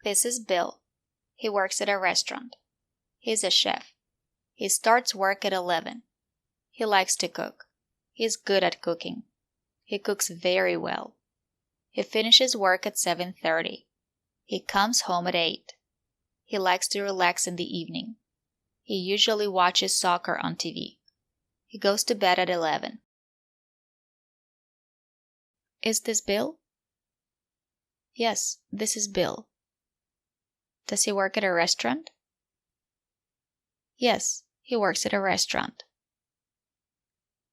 This is Bill. He works at a restaurant. He's a chef. He starts work at 11. He likes to cook. He's good at cooking. He cooks very well. He finishes work at 7:30. He comes home at 8. He likes to relax in the evening. He usually watches soccer on TV. He goes to bed at 11. Is this Bill? Yes, this is Bill. Does he work at a restaurant? Yes, he works at a restaurant.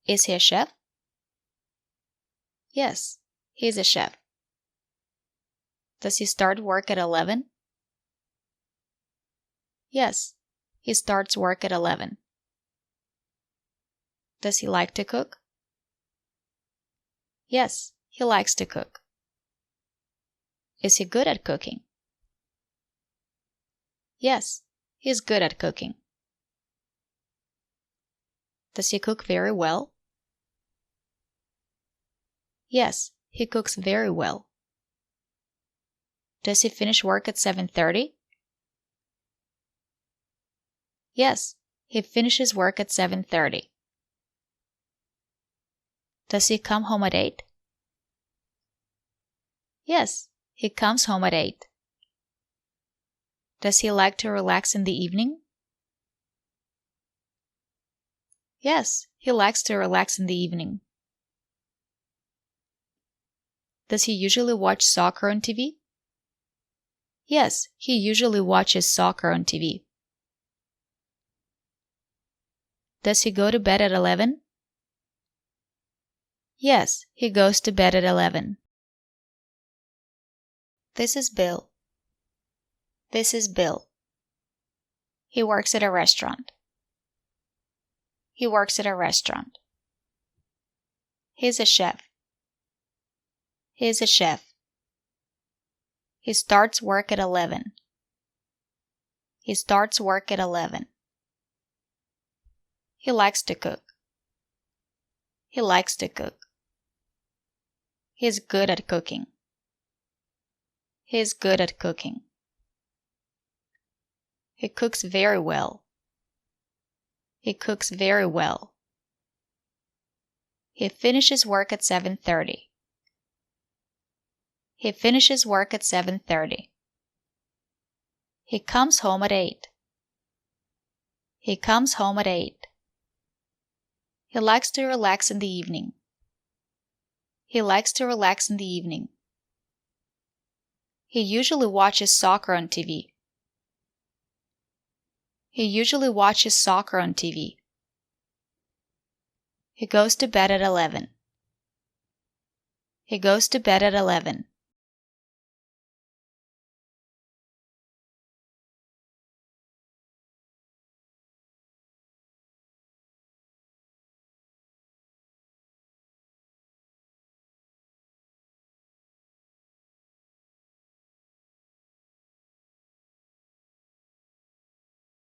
Is he a chef? Yes, he's a chef. Does he start work at 11? Yes, he starts work at 11. Does he like to cook? Yes, he likes to cook. Is he good at cooking? Yes, he's good at cooking. Does he cook very well? Yes, he cooks very well. Does he finish work at 7:30? Yes, he finishes work at 7:30. Does he come home at 8? Yes, he comes home at 8. Does he like to relax in the evening? Yes, he likes to relax in the evening. Does he usually watch soccer on TV? Yes, he usually watches soccer on TV. Does he go to bed at 11? Yes, he goes to bed at 11. This is Bill. This is Bill. He works at a restaurant. He works at a restaurant. He's a chef. He's a chef. He starts work at 11. He starts work at 11. He likes to cook. He likes to cook. He's good at cooking. He's good at cooking. He cooks very well. He cooks very well. He finishes work at 7:30. He finishes work at 7:30. He comes home at 8. He comes home at 8. He likes to relax in the evening. He likes to relax in the evening. He usually watches soccer on TV. He usually watches soccer on TV. He goes to bed at 11. He goes to bed at 11.